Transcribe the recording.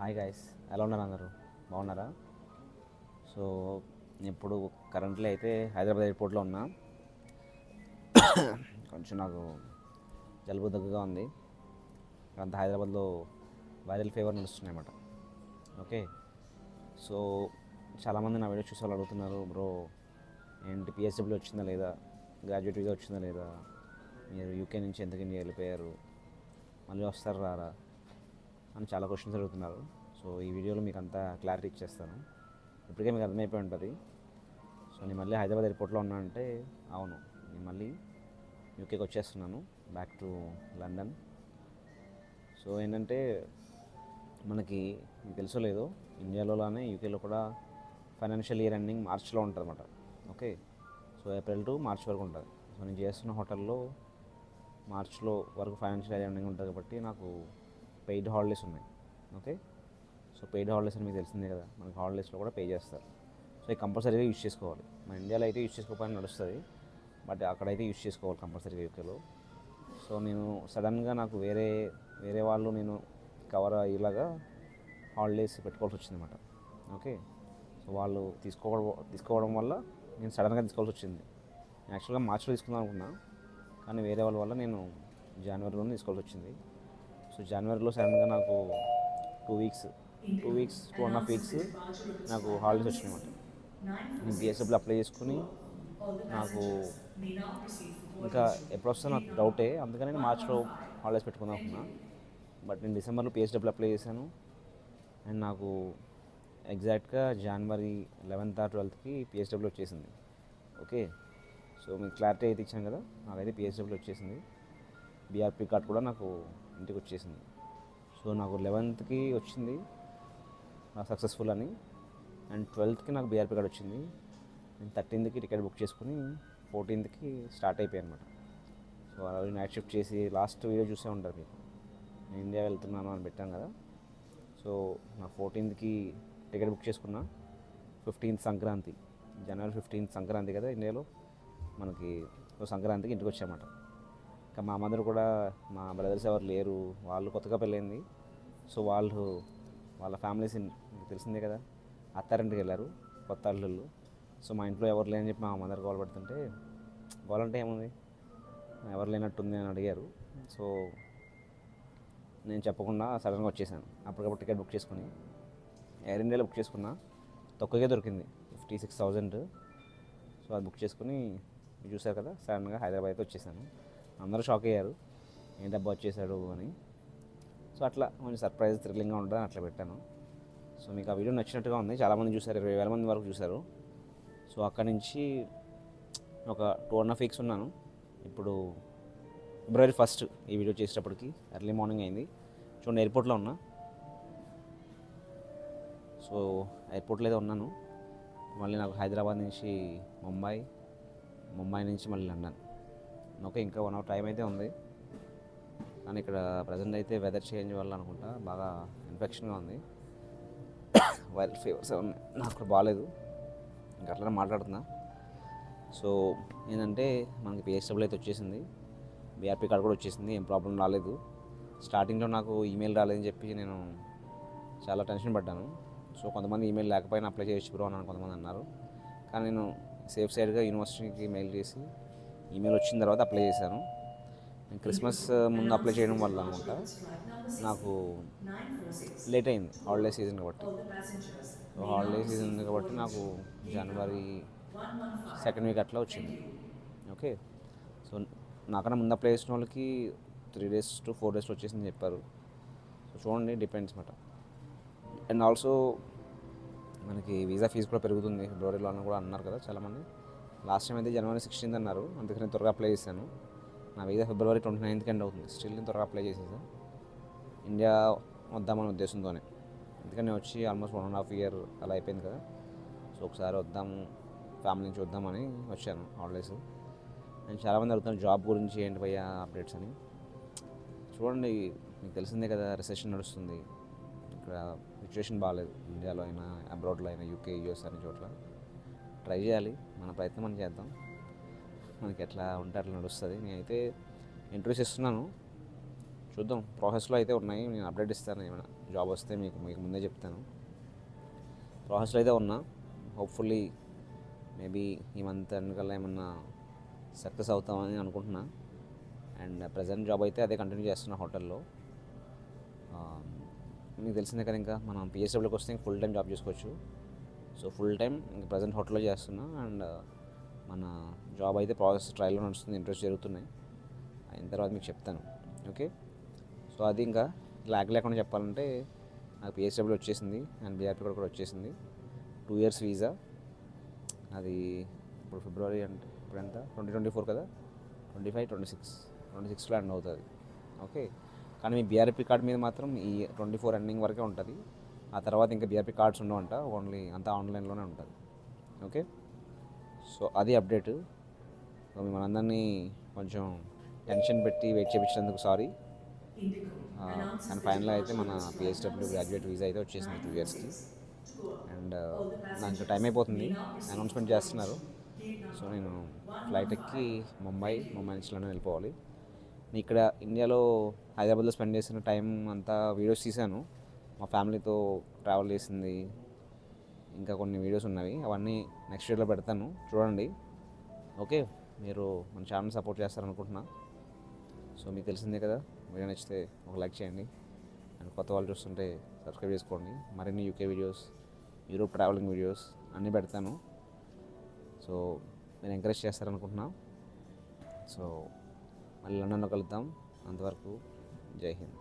Hi guys, ఎలా ఉన్నారు అందరూ? బాగున్నారా? సో ఇప్పుడు కరెంట్లీ అయితే హైదరాబాద్ ఎయిర్పోర్ట్లో ఉన్నా. కొంచెం నాకు జలుబు దగ్గుగా ఉంది. అంత హైదరాబాద్లో వైరల్ ఫీవర్ నడుస్తున్నాయి అన్నమాట. ఓకే, సో చాలామంది నా వీడియో చూసే వాళ్ళు అడుగుతున్నారు, బ్రో ఏంటి పిఎస్డబ్ల్యూ వచ్చిందా లేదా, గ్రాడ్యుయేట్ వీసా వచ్చిందా లేదా, మీరు యూకే నుంచి ఎందుకు ఇండియా వెళ్ళిపోయారు, మళ్ళీ వస్తారు రారా అని చాలా క్వశ్చన్స్ అడుగుతున్నారు. సో ఈ వీడియోలో మీకు అంతా క్లారిటీ ఇచ్చేస్తాను. ఇప్పటికే మీకు అర్థమైపోయి ఉంటుంది. సో నేను మళ్ళీ హైదరాబాద్ ఎయిర్పోర్ట్లో ఉన్నా అంటే అవును, నేను మళ్ళీ యూకేకి వచ్చేస్తున్నాను, బ్యాక్ టు లండన్. సో ఏంటంటే మనకి మీకు తెలుసో లేదో, ఇండియాలోనే యూకేలో కూడా ఫైనాన్షియల్ ఇయర్ ఎండింగ్ మార్చ్లో ఉంటుంది అన్నమాట. Okay, so April to March వరకు ఉంటుంది. సో నేను చేస్తున్న హోటల్లో మార్చ్లో వరకు ఫైనాన్షియల్ ఇయర్ ఎండింగ్ ఉంటుంది కాబట్టి నాకు పెయిడ్ హాలిడేస్ ఉన్నాయి. ఓకే, సో పెయిడ్ హాలిడేస్ అని మీకు తెలిసిందే కదా, మనకి హాలిడేస్లో కూడా పే చేస్తారు. సో ఇది కంపల్సరీగా యూజ్ చేసుకోవాలి. మన ఇండియాలో అయితే యూజ్ చేసుకోకపోయినా నడుస్తుంది, బట్ అక్కడైతే యూజ్ చేసుకోవాలి కంపల్సరీగా యూకేలో. సో నేను సడన్గా నాకు వేరే వాళ్ళు నేను కవర్ అయ్యేలాగా హాలిడేస్ పెట్టుకోవాల్సి వచ్చిందన్నమాట. ఓకే, సో వాళ్ళు తీసుకోవడం వల్ల నేను సడన్గా తీసుకోవాల్సి వచ్చింది. యాక్చువల్గా మార్చిలో తీసుకుందాం అనుకున్నా, కానీ వేరే వాళ్ళ వల్ల నేను జనవరిలోనే తీసుకోవాల్సి వచ్చింది. సో జనవరిలో సడన్గా నాకు 2.5 వీక్స్ నాకు హాలిడేస్ వచ్చినాయి అన్నమాట. నేను పిఎస్డబ్ల్యూ అప్లై చేసుకుని నాకు ఇంకా ఎప్పుడు వస్తుందో నాకు డౌటే, అందుకని నేను మార్చ్లో హాలిడేస్ పెట్టుకుందాం అనుకున్నా. బట్ నేను డిసెంబర్లో పిఎస్డబ్ల్యూ అప్లై చేశాను అండ్ నాకు ఎగ్జాక్ట్గా జనవరి 11th or 12th పిఎస్డబ్ల్యూ వచ్చేసింది. ఓకే, సో మీకు క్లారిటీ అయితే ఇచ్చాను కదా, నాకైతే పిఎస్డబ్ల్యూ వచ్చేసింది. బీఆర్పీ కార్డ్ కూడా నాకు ఇంటికి వచ్చేసింది. సో నాకు 11th వచ్చింది సక్సెస్ఫుల్ అని, అండ్ 12th నాకు బీఆర్పీ కార్డ్ వచ్చింది. నేను 13th టికెట్ బుక్ చేసుకుని 14th స్టార్ట్ అయిపోయాను అనమాట. సో ఆ రోజు నైట్ షిఫ్ట్ చేసి లాస్ట్ వీడియో చూసే ఉంటారు మీకు, నేను ఇండియా వెళ్తున్నాను అని పెట్టాను కదా. సో నా 14th టికెట్ బుక్ చేసుకున్నా. 15th సంక్రాంతి, జనవరి 15th సంక్రాంతి కదా ఇండియాలో మనకి. సో సంక్రాంతికి ఇంటికి వచ్చామాట. ఇంకా మా మదర్ కూడా, మా బ్రదర్స్ ఎవరు లేరు, వాళ్ళు కొత్తగా పెళ్ళైంది. సో వాళ్ళ ఫ్యామిలీస్ మీకు తెలిసిందే కదా, అత్తారింటికి వెళ్ళారు, కొత్త అల్లుళ్ళు. సో మా ఇంట్లో ఎవరు లేని చెప్పి మా మదర్ కాల్ పెడుతుంటే, కాల్ అంటే ఏముంది, ఎవరు లేనట్టుంది అని అడిగారు. సో నేను చెప్పకుండా సడన్గా వచ్చేసాను. అప్పటికప్పుడు టికెట్ బుక్ చేసుకుని ఎయిర్ ఇండియాలో బుక్ చేసుకున్నా, తక్కువగా దొరికింది 56,000. సో అది బుక్ చేసుకుని చూశారు కదా, సడన్గా హైదరాబాద్ అయితే వచ్చేసాను. అందరూ షాక్ అయ్యారు, ఏంటి అబ్బా వచ్చేసాడు అని. సో అట్లా కొంచెం సర్ప్రైజ్ థ్రిల్లింగ్గా ఉంటుందని అట్లా పెట్టాను. సో మీకు ఆ వీడియో నచ్చినట్టుగా ఉంది, చాలామంది చూశారు, 20,000 మంది వరకు చూశారు. సో అక్కడి నుంచి ఒక 2.5 weeks ఉన్నాను. ఇప్పుడు February 1st ఈ వీడియో చేసేటప్పటికి ఎర్లీ మార్నింగ్ అయింది. చూడండి ఎయిర్పోర్ట్లో ఉన్నా. సో ఎయిర్పోర్ట్లో అయితే ఉన్నాను. మళ్ళీ నాకు హైదరాబాద్ నుంచి ముంబై నుంచి మళ్ళీ లండన్. ఓకే, ఇంకా 1 hour టైం అయితే ఉంది. కానీ ఇక్కడ ప్రజెంట్ అయితే వెదర్ చేంజ్ వల్ల అనుకుంటా బాగా ఇన్ఫెక్షన్గా ఉంది, వైరల్ ఫీవర్స్ ఉన్నాయి, నాకు బాగాలేదు, ఇంకా అట్లనే మాట్లాడుతున్నా. సో ఏంటంటే మనకి పిఎస్డబ్ల్యూ అయితే వచ్చేసింది, బీఆర్పీ కార్డ్ కూడా వచ్చేసింది, ఏం ప్రాబ్లం రాలేదు. స్టార్టింగ్లో నాకు ఈమెయిల్ రాలేదని చెప్పి నేను చాలా టెన్షన్ పడ్డాను. సో కొంతమంది ఈమెయిల్ లేకపోయినా అప్లై చేయొచ్చు బ్రో అని కొంతమంది అన్నారు. కానీ నేను సేఫ్ సైడ్గా యూనివర్సిటీకి మెయిల్ చేసి ఈమెయిల్ వచ్చిన తర్వాత అప్లై చేశాను. నేను క్రిస్మస్ ముందు అప్లై చేయడం వల్ల అనుకుంటా నాకు లేట్ అయింది, హాలిడే సీజన్ కాబట్టి. సో హాలిడే సీజన్ కాబట్టి నాకు జనవరి 2nd week అట్లా వచ్చింది. ఓకే, సో నాకన్నా ముందు అప్లై చేసిన వాళ్ళకి 3 days to 4 days వచ్చేసిందని చెప్పారు. సో చూడండి, డిపెండ్స్ మాట. అండ్ ఆల్సో మనకి వీసా ఫీజు కూడా పెరుగుతుంది ఫిబ్రవరిలో అని కూడా అన్నారు కదా చాలామంది. లాస్ట్ టైం అయితే January 16th అన్నారు, అందుకని నేను త్వరగా అప్లై చేశాను. నా వీసా February 29th ఎండ్ అవుతుంది, స్టిల్ నేను త్వరగా అప్లై చేసేసాను ఇండియా వద్దామనే ఉద్దేశంతోనే. ఎందుకంటే నేను వచ్చి ఆల్మోస్ట్ 1.5 year అలా అయిపోయింది కదా. సో ఒకసారి వద్దాము, ఫ్యామిలీని చూద్దామని వచ్చాను హాలిడేస్. నేను చాలామంది అడుగుతాను జాబ్ గురించి ఏంటి భయ్యా అప్డేట్స్ అని. చూడండి, మీకు తెలిసిందే కదా, రిసెషన్ నడుస్తుంది ఇక్కడ, సిచ్యువేషన్ బాగాలేదు ఇండియాలో అయినా అబ్రాడ్లో అయినా, యూకే యూఎస్ అనే చోట్ల. ట్రై చేయాలి, మన ప్రయత్నం మనం చేద్దాం, మనకి ఎట్లా ఉంటే అట్లా నడుస్తుంది. నేనైతే ఇంటర్వ్యూస్ ఇస్తున్నాను, చూద్దాం, ప్రాసెస్లో అయితే ఉన్నాయి. నేను అప్డేట్ ఇస్తాను, ఏమైనా జాబ్ వస్తే మీకు మీకు ముందే చెప్తాను. ప్రాసెస్లో అయితే ఉన్నా. హోప్ఫుల్లీ మేబీ ఈ మంత్ ఎండ్ ఏమన్నా సక్సెస్ అవుతామని అనుకుంటున్నా. అండ్ ప్రజెంట్ జాబ్ అయితే అదే కంటిన్యూ చేస్తున్నా హోటల్లో. మీకు తెలిసిందే కదా, ఇంకా మనం పిఎస్డబ్ల్యూకి వస్తే ఫుల్ టైం జాబ్ చేసుకోవచ్చు. సో ఫుల్ టైం ఇంకా ప్రజెంట్ హోటల్లో చేస్తున్నా. అండ్ మన జాబ్ అయితే ప్రాసెస్ ట్రయల్లో నడుస్తుంది, ఇంట్రెస్ట్ జరుగుతున్నాయి. అయిన తర్వాత మీకు చెప్తాను. ఓకే, సో అది ఇంకా లాగ్ లేకుండా చెప్పాలంటే నాకు పిఎస్డబ్ల్యూ వచ్చేసింది అండ్ బీఆర్పీ కూడా వచ్చేసింది. 2 years వీసా. అది ఇప్పుడు ఫిబ్రవరి అంటే ఇప్పుడు ఎంత 2024 కదా, 25, 26లో ఎండ్ అవుతుంది. ఓకే, కానీ మీ బీఆర్పీ కార్డ్ మీద మాత్రం ఈ 24 ఎండింగ్ వరకే ఉంటుంది. ఆ తర్వాత ఇంకా బీఆర్పీ కార్డ్స్ ఉండవంట, ఓన్లీ అంతా ఆన్లైన్లోనే ఉంటుంది. ఓకే, సో అది అప్డేట్. సో మిమ్మల్ని అందరినీ కొంచెం టెన్షన్ పెట్టి వెయిట్ చేయించినందుకు సారీ. కానీ ఫైనల్గా అయితే మన పిఎస్డబ్ల్యూ గ్రాడ్యుయేట్ వీసా అయితే వచ్చేసింది 2 yearsకి. అండ్ నాకు టైం అయిపోతుంది, అనౌన్స్మెంట్ చేస్తున్నారు. సో నేను ఫ్లైట్ ఎక్కి ముంబై నుంచి లండన్ వెళ్ళిపోవాలి. నేను ఇక్కడ ఇండియాలో హైదరాబాద్లో స్పెండ్ చేసిన టైం అంతా వీడియోస్ తీశాను. మా ఫ్యామిలీతో ట్రావెల్ చేసింది ఇంకా కొన్ని వీడియోస్ ఉన్నవి, అవన్నీ నెక్స్ట్ ఇయర్లో పెడతాను, చూడండి. ఓకే, మీరు మన ఛానల్ సపోర్ట్ చేస్తారనుకుంటున్నా. సో మీకు తెలిసిందే కదా, వీడియో నచ్చితే ఒక లైక్ చేయండి. అండ్ కొత్త వాళ్ళు చూస్తుంటే సబ్స్క్రైబ్ చేసుకోండి. మరిన్ని UK videos, Europe travelling videos అన్నీ పెడతాను. సో నేను ఎంకరేజ్ చేస్తారనుకుంటున్నా. సో మళ్ళీ లండన్లో కలుద్దాం. అంతవరకు జై హింద్.